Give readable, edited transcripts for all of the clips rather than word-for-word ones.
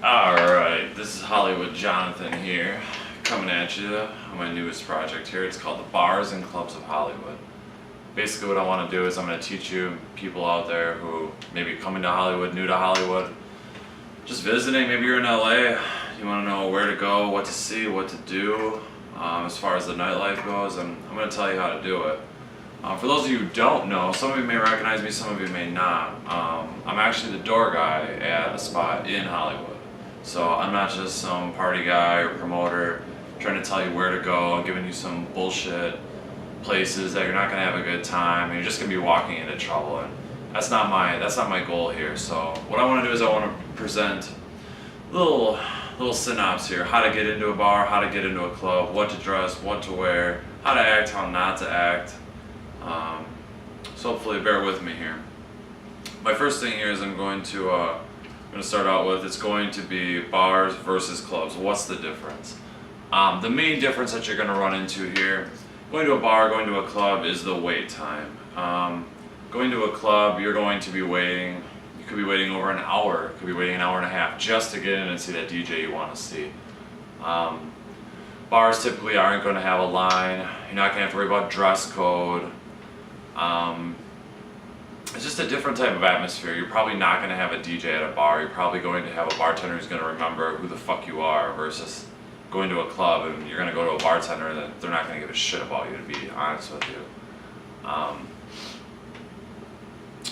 Alright, this is Hollywood Jonathan here, coming at you on my newest project here. It's called the Bars and Clubs of Hollywood. Basically what I want to do is I'm going to teach you people out there who maybe coming to Hollywood, new to Hollywood, just visiting, maybe you're in LA, you want to know where to go, what to see, what to do, as far as the nightlife goes, and I'm going to tell you how to do it. For those of you who don't know, some of you may recognize me, some of you may not. I'm actually the door guy at a spot in Hollywood. So I'm not just some party guy or promoter trying to tell you where to go and giving you some bullshit places that you're not going to have a good time and you're just going to be walking into trouble. And that's not my goal here. So what I want to do is I want to present a little synopsis here: how to get into a bar, how to get into a club, what to dress, what to wear, how to act, how not to act. So hopefully bear with me here. My first thing here is I'm going to start out with, it's going to be bars versus clubs. What's the difference? The main difference that you're going to run into here, going to a bar, going to a club, is the wait time. Going to a club, you're going to be waiting, you could be waiting over an hour, could be waiting an hour and a half just to get in and see that DJ you want to see. Bars typically aren't going to have a line, you're not going to have to worry about dress code. It's just a different type of atmosphere. You're probably not going to have a DJ at a bar. You're probably going to have a bartender who's going to remember who the fuck you are, versus going to a club and you're going to go to a bartender that they're not going to give a shit about you, to be honest with you.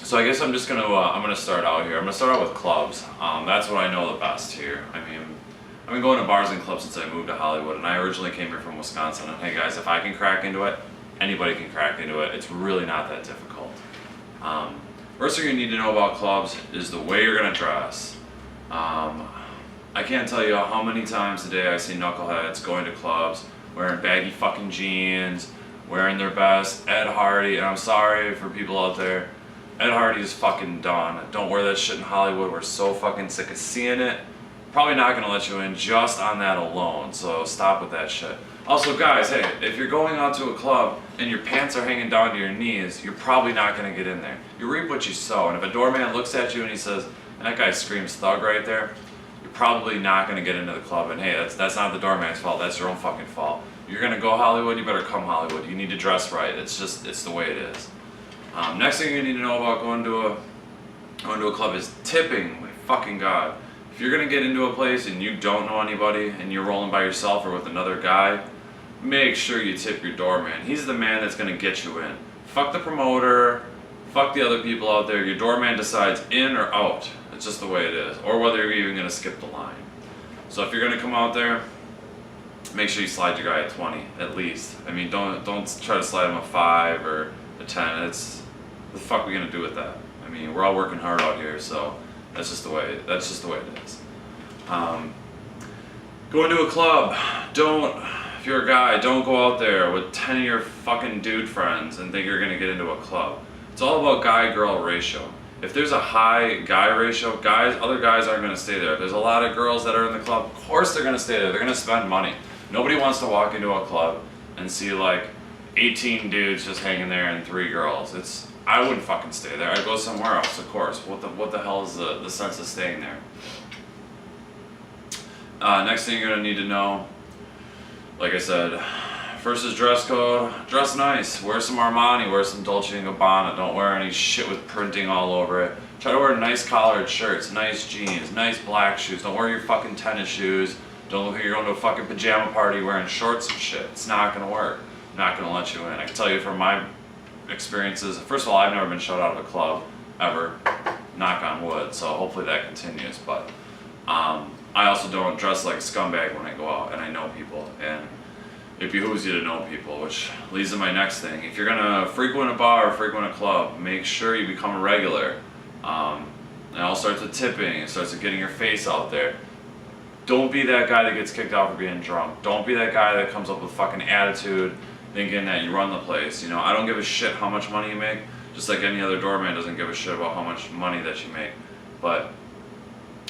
So I guess I'm just going to start out here. I'm going to start out with clubs. That's what I know the best here. I mean, I've been going to bars and clubs since I moved to Hollywood, and I originally came here from Wisconsin. And hey guys, if I can crack into it, anybody can crack into it. It's really not that difficult. First thing you need to know about clubs is the way you're going to dress. I can't tell you how many times a day I see knuckleheads going to clubs wearing baggy fucking jeans, wearing their best Ed Hardy, and I'm sorry for people out there, Ed Hardy is fucking done. Don't wear that shit in Hollywood. We're so fucking sick of seeing it. Probably not going to let you in just on that alone, so stop with that shit. Also guys, hey, if you're going out to a club and your pants are hanging down to your knees, you're probably not going to get in there. You reap what you sow, and if a doorman looks at you and he says, that guy screams thug right there, you're probably not going to get into the club. And hey, that's not the doorman's fault, that's your own fucking fault. You're going to go Hollywood, you better come Hollywood. You need to dress right. It's the way it is. Next thing you need to know about going to a club is tipping. My fucking God. If you're going to get into a place and you don't know anybody and you're rolling by yourself or with another guy, make sure you tip your doorman. He's the man that's going to get you in. Fuck the promoter, fuck the other people out there. Your doorman decides in or out. It's just the way it is. Or whether you're even going to skip the line. So if you're going to come out there, make sure you slide your guy a 20 at least. I mean, don't try to slide him a 5 or a 10. It's, what the fuck are we going to do with that? I mean, we're all working hard out here, so that's just the way it is. Going to a club, if you're a guy, don't go out there with 10 of your fucking dude friends and think you're going to get into a club. It's all about guy-girl ratio. If there's a high guy ratio, other guys aren't going to stay there. If there's a lot of girls that are in the club, of course they're going to stay there. They're going to spend money. Nobody wants to walk into a club and see like 18 dudes just hanging there and 3 girls. I wouldn't fucking stay there. I'd go somewhere else, of course. What the hell is the sense of staying there? Next thing you're going to need to know, like I said, first is dress code. Dress nice. Wear some Armani. Wear some Dolce & Gabbana. Don't wear any shit with printing all over it. Try to wear nice collared shirts, nice jeans, nice black shoes. Don't wear your fucking tennis shoes. Don't look like you're going to a fucking pajama party wearing shorts and shit. It's not going to work. I'm not going to let you in. I can tell you from my experiences, first of all, I've never been shut out of a club, ever. Knock on wood, so hopefully that continues. But I also don't dress like a scumbag when I go out, and I know people, and it behooves you to know people, which leads to my next thing. If you're gonna frequent a bar or frequent a club, make sure you become a regular. It all starts with tipping. It starts with getting your face out there. Don't be that guy that gets kicked out for being drunk. Don't be that guy that comes up with fucking attitude, thinking that you run the place. You know, I don't give a shit how much money you make, just like any other doorman doesn't give a shit about how much money that you make. But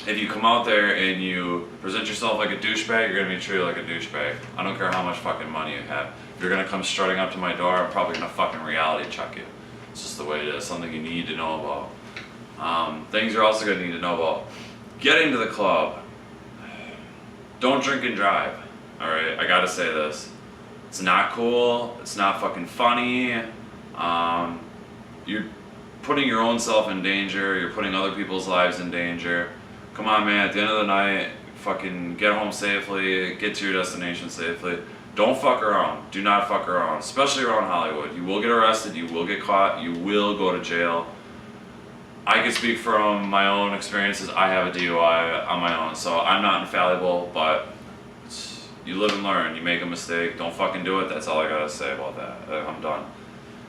if you come out there and you present yourself like a douchebag, you're gonna be treated like a douchebag. I don't care how much fucking money you have. If you're gonna come strutting up to my door, I'm probably gonna fucking reality check you. It's just the way it is, something you need to know about. Things you're also gonna need to know about. Getting to the club. don't drink and drive. All right, I gotta say this. It's not cool. It's not fucking funny. You're putting your own self in danger. You're putting other people's lives in danger. Come on, man. At the end of the night, fucking get home safely. Get to your destination safely. Don't fuck around. Do not fuck around, especially around Hollywood. You will get arrested. You will get caught. You will go to jail. I can speak from my own experiences. I have a DUI on my own, so I'm not infallible, but you live and learn. You make a mistake, don't fucking do it. That's all I gotta say about that. I'm done.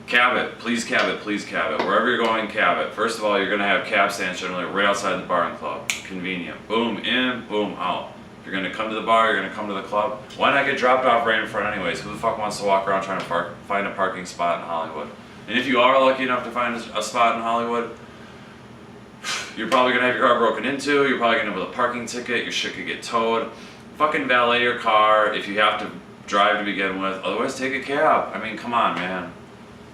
Cab it. Please cab it. Please cab it. Wherever you're going, cab it. First of all, you're gonna have cab stands generally right outside the bar and club. Convenient. Boom in, boom out. If you're gonna come to the bar, you're gonna come to the club. Why not get dropped off right in front anyways? Who the fuck wants to walk around trying to find a parking spot in Hollywood? And if you are lucky enough to find a spot in Hollywood, you're probably gonna have your car broken into, you're probably gonna have a parking ticket, your shit could get towed. Fucking valet your car if you have to drive to begin with, otherwise take a cab. I mean, come on, man.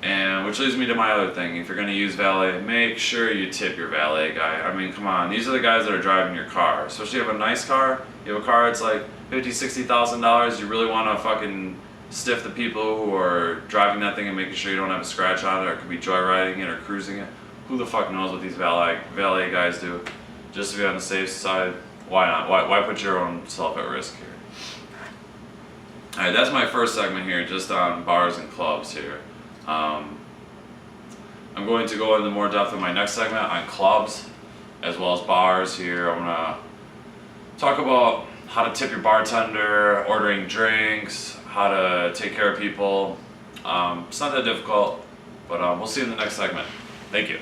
And which leads me to my other thing. If you're gonna use valet, make sure you tip your valet guy. I mean, come on, these are the guys that are driving your car. Especially if you have a nice car, you have a car that's like $50,000, $60,000, you really wanna fucking stiff the people who are driving that thing and making sure you don't have a scratch on it, or it could be joyriding it or cruising it. Who the fuck knows what these valet guys do? Just to be on the safe side, why not? Why put your own self at risk here? Alright, that's my first segment here, just on bars and clubs here. I'm going to go into more depth in my next segment on clubs as well as bars here. I'm gonna talk about how to tip your bartender, ordering drinks, how to take care of people. It's not that difficult, but we'll see you in the next segment. Thank you.